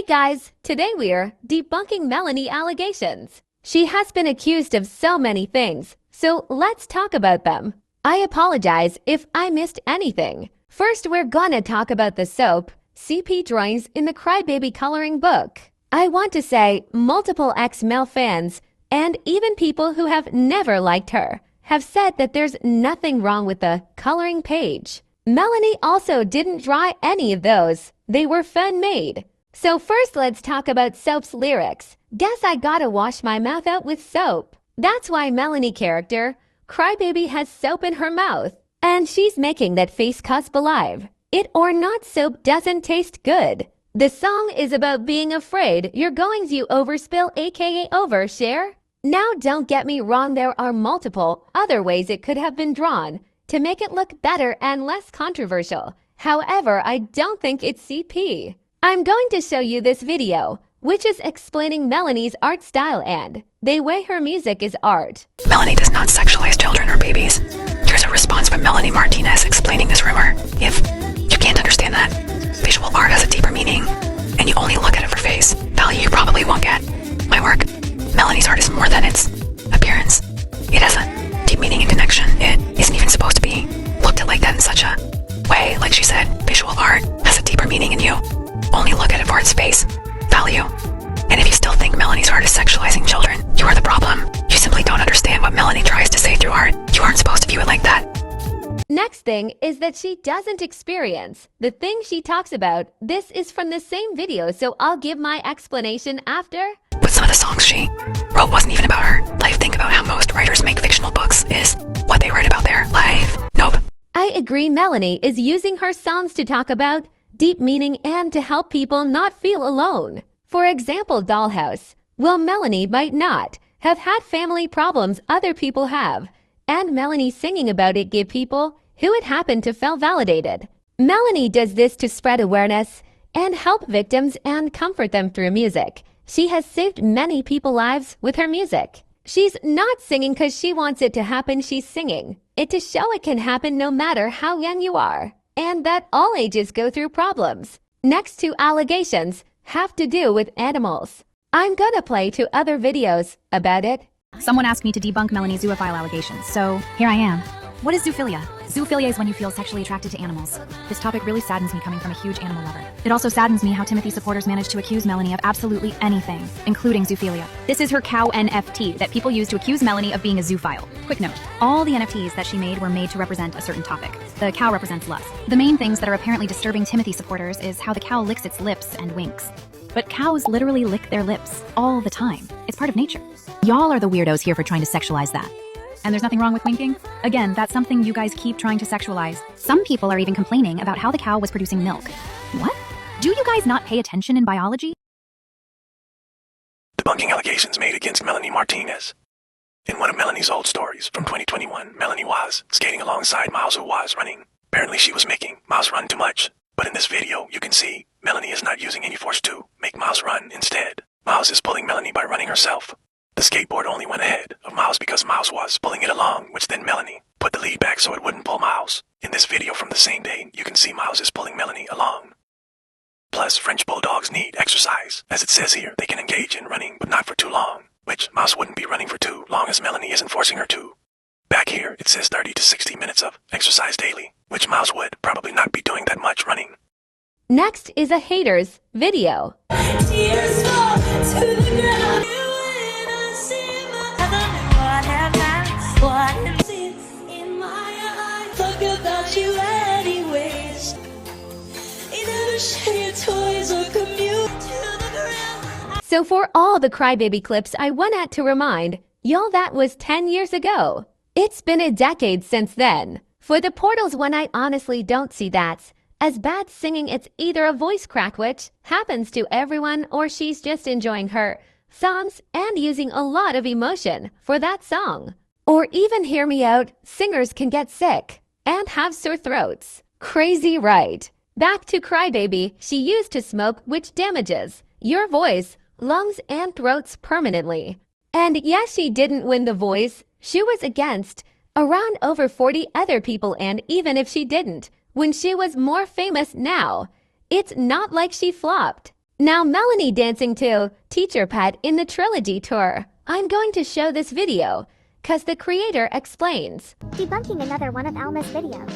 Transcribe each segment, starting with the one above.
guys, today we're debunking Melanie allegations. She has been accused of so many things, so let's talk about them. I apologize if I missed anything. First, we're gonna talk about the soap, CP drawings in the Crybaby coloring book. I want to say multiple ex-male fans, and even people who have never liked her, have said that there's nothing wrong with the coloring page. Melanie also didn't draw any of those. They were fan-made. So first let's talk about soap's lyrics. Guess I gotta wash my mouth out with soap. That's why Melanie character, Crybaby, has soap in her mouth. And she's making that face cusp alive. It or not soap doesn't taste good. The song is about being afraid you're going to overspill, aka overshare. Now don't get me wrong, there are multiple other ways it could have been drawn to make it look better and less controversial. However, I don't think it's CP. I'm going to show you this video, which is explaining Melanie's art style and the way her music is art. Melanie does not sexualize children or babies. Here's a response from Melanie Martinez explaining this rumor. If you can't understand that, visual art has a deeper meaning, and you only look at it for face value, you probably won't get. My work, Melanie's art is more than its appearance. It has a deep meaning and connection. It isn't even supposed to be looked at like that in such a way. Like she said, visual art has a deeper meaning, and you only look at it for its face value. And if you still think Melanie's art is sexualizing children, you are the problem. You simply don't understand what Melanie tries to say through art. You aren't supposed to view it like that. Next thing is that she doesn't experience the thing she talks about. This is from the same video, so I'll give my explanation after. But some of the songs she wrote wasn't even about her life. Think about how most writers make fictional books is what they write about their life. Nope. I agree, Melanie is using her songs to talk about deep meaning and to help people not feel alone. For example, Dollhouse. Well, Melanie might not have had family problems other people have, and Melanie singing about it give people who it happened to feel validated. Melanie does this to spread awareness and help victims and comfort them through music. She has saved many people's lives with her music. She's not singing because she wants it to happen, she's singing it to show it can happen no matter how young you are, and that all ages go through problems. Next two allegations have to do with animals. I'm gonna play two other videos about it. Someone asked me to debunk Melanie's zoophile allegations, so here I am. What is zoophilia? Zoophilia is when you feel sexually attracted to animals. This topic really saddens me coming from a huge animal lover. It also saddens me how Timothy supporters managed to accuse Melanie of absolutely anything, including zoophilia. This is her cow NFT that people use to accuse Melanie of being a zoophile. Quick note, all the NFTs that she made were made to represent a certain topic. The cow represents lust. The main things that are apparently disturbing Timothy supporters is how the cow licks its lips and winks. But cows literally lick their lips all the time. It's part of nature. Y'all are the weirdos here for trying to sexualize that. And there's nothing wrong with winking? Again, that's something you guys keep trying to sexualize. Some people are even complaining about how the cow was producing milk. What? Do you guys not pay attention in biology? Debunking allegations made against Melanie Martinez. In one of Melanie's old stories from 2021, Melanie was skating alongside Miles, who was running. Apparently she was making Miles run too much. But in this video, you can see Melanie is not using any force to make Miles run. Instead, Miles is pulling Melanie by running herself. The skateboard only went ahead of Miles because Miles was pulling it along, which then Melanie put the lead back so it wouldn't pull Miles. In this video from the same day, you can see Miles is pulling Melanie along. Plus, French bulldogs need exercise. As it says here, they can engage in running, but not for too long, which Miles wouldn't be running for too long as Melanie isn't forcing her to. Back here, it says 30 to 60 minutes of exercise daily, which Miles would probably not be doing that much running. Next is a haters video. Tears fall to the ground. In my eyes, talk about you anyways. You never share your toys or commute to the ground. So for all the Crybaby clips, I want to remind y'all that was 10 years ago. It's been a decade since then. For the portals one, I honestly don't see that as bad singing. It's either a voice crack, which happens to everyone, or she's just enjoying her songs and using a lot of emotion for that song. Or even, hear me out, singers can get sick and have sore throats. Crazy, right? Back to Crybaby, she used to smoke, which damages your voice, lungs, and throats permanently. And yes, she didn't win The Voice. She was against around over 40 other people, and even if she didn't, when she was more famous now, it's not like she flopped. Now Melanie dancing to Teacher Pet in the Trilogy tour. I'm going to show this video, cause the creator explains. Debunking another one of Alma's videos.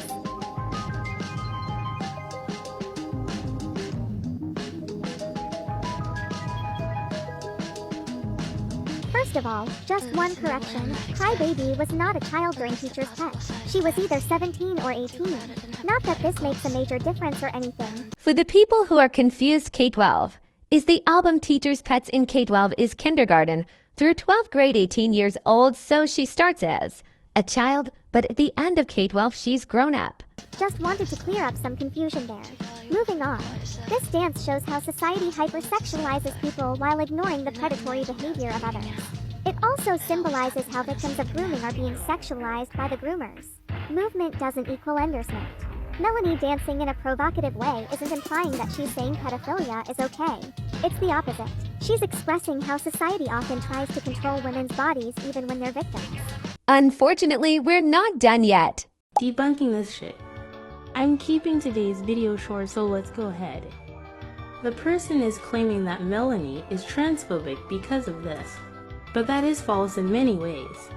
First of all, just one correction. Crybaby was not a child during Teacher's Pet. She was either 17 or 18. Not that this makes a major difference or anything. For the people who are confused, K-12 is the album Teacher's Pets in K-12 is kindergarten through 12th grade, 18 years old, so she starts as a child, but at the end of K-12 she's grown up. Just wanted to clear up some confusion there. Moving on. This dance shows how society hypersexualizes people while ignoring the predatory behavior of others. It also symbolizes how victims of grooming are being sexualized by the groomers. Movement doesn't equal endorsement. Melanie dancing in a provocative way isn't implying that she's saying pedophilia is okay. It's the opposite. She's expressing how society often tries to control women's bodies even when they're victims. Unfortunately, we're not done yet. Debunking this shit. I'm keeping today's video short, so let's go ahead. The person is claiming that Melanie is transphobic because of this, but that is false in many ways.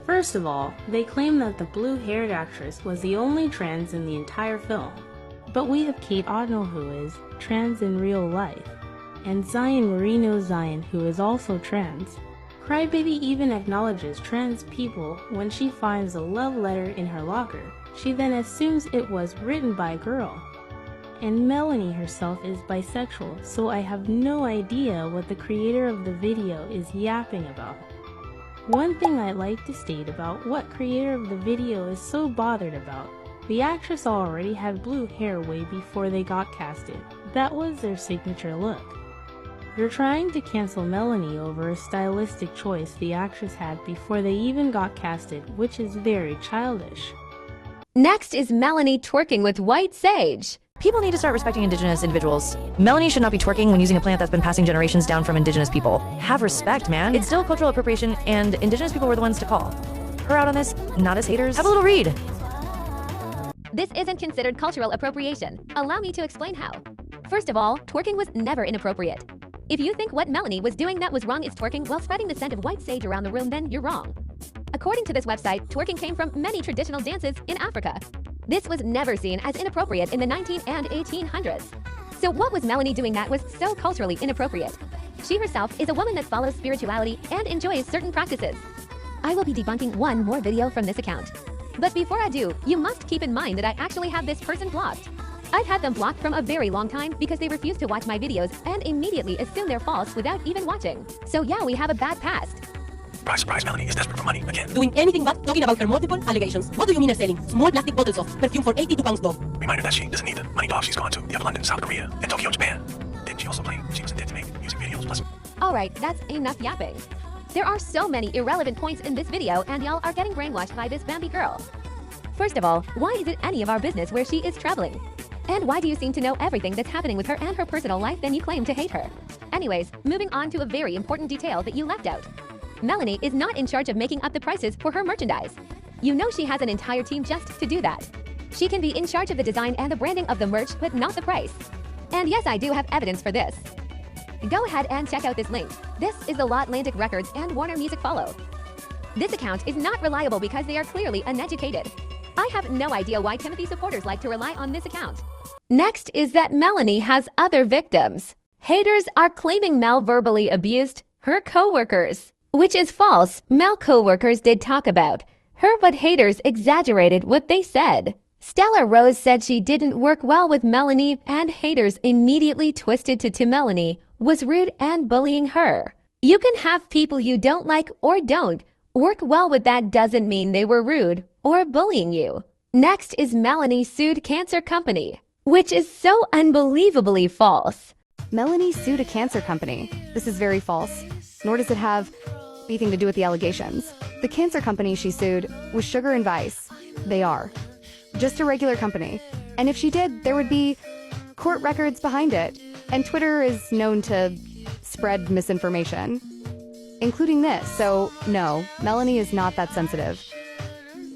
First of all, they claim that the blue-haired actress was the only trans in the entire film, but we have Kate Audnell who is trans in real life, and Zion Marino Zion who is also trans. Crybaby even acknowledges trans people when she finds a love letter in her locker. She then assumes it was written by a girl. And Melanie herself is bisexual, so I have no idea what the creator of the video is yapping about. One thing I'd like to state about what creator of the video is so bothered about. The actress already had blue hair way before they got casted. That was their signature look. You're trying to cancel Melanie over a stylistic choice the actress had before they even got casted, which is very childish. Next is Melanie twerking with white sage. People need to start respecting indigenous individuals. Melanie should not be twerking when using a plant that's been passing generations down from indigenous people. Have respect, man. It's still cultural appropriation, and indigenous people were the ones to call her out on this, not as haters. Have a little read. This isn't considered cultural appropriation. Allow me to explain how. First of all, twerking was never inappropriate. If you think what Melanie was doing that was wrong is twerking while spreading the scent of white sage around the room, then you're wrong. According to this website, twerking came from many traditional dances in Africa. This was never seen as inappropriate in the 1900s and 1800s. So what was Melanie doing that was so culturally inappropriate? She herself is a woman that follows spirituality and enjoys certain practices. I will be debunking one more video from this account. But before I do, you must keep in mind that I actually have this person blocked. I've had them blocked from a very long time because they refuse to watch my videos and immediately assume they're false without even watching. So yeah, we have a bad past. Surprise, surprise, Melanie is desperate for money again. Doing anything but talking about her multiple allegations. What do you mean are selling small plastic bottles of perfume for 82 pounds though? Reminder that she doesn't need the money talk. She's gone to the London, South Korea, and Tokyo, Japan. Didn't she also claim she was intended to make music videos plus? Alright, that's enough yapping. There are so many irrelevant points in this video and y'all are getting brainwashed by this Bambi girl. First of all, why is it any of our business where she is traveling? And why do you seem to know everything that's happening with her and her personal life, then you claim to hate her? Anyways, moving on to a very important detail that you left out. Melanie is not in charge of making up the prices for her merchandise. You know she has an entire team just to do that. She can be in charge of the design and the branding of the merch, but not the price. And yes, I do have evidence for this. Go ahead and check out this link. This is the Law Atlantic Records and Warner Music follow. This account is not reliable because they are clearly uneducated. I have no idea why Timothy supporters like to rely on this account. Next is that Melanie has other victims. Haters are claiming Mel verbally abused her co-workers, which is false. Mel co-workers did talk about her, but haters exaggerated what they said. Stella Rose said she didn't work well with Melanie, and haters immediately twisted to Melanie was rude and bullying her. You can have people you don't like or don't work well with. That doesn't mean they were rude or bullying you. Next is Melanie sued cancer company, which is so unbelievably false. Melanie sued a cancer company. This is very false, nor does it have anything to do with the allegations. The cancer company she sued was Sugar and Vice. They are just a regular company. And if she did, there would be court records behind it. And Twitter is known to spread misinformation, including this. So no, Melanie is not that sensitive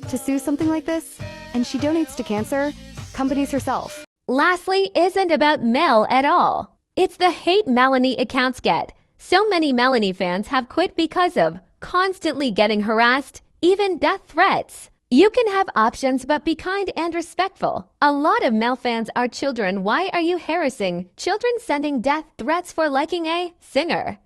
to sue something like this. And she donates to cancer companies herself. Lastly, isn't about Mel at all. It's the hate Melanie accounts get. So many Melanie fans have quit because of constantly getting harassed, even death threats. You can have options, but be kind and respectful. A lot of Mel fans are children. Why are you harassing children, sending death threats for liking a singer?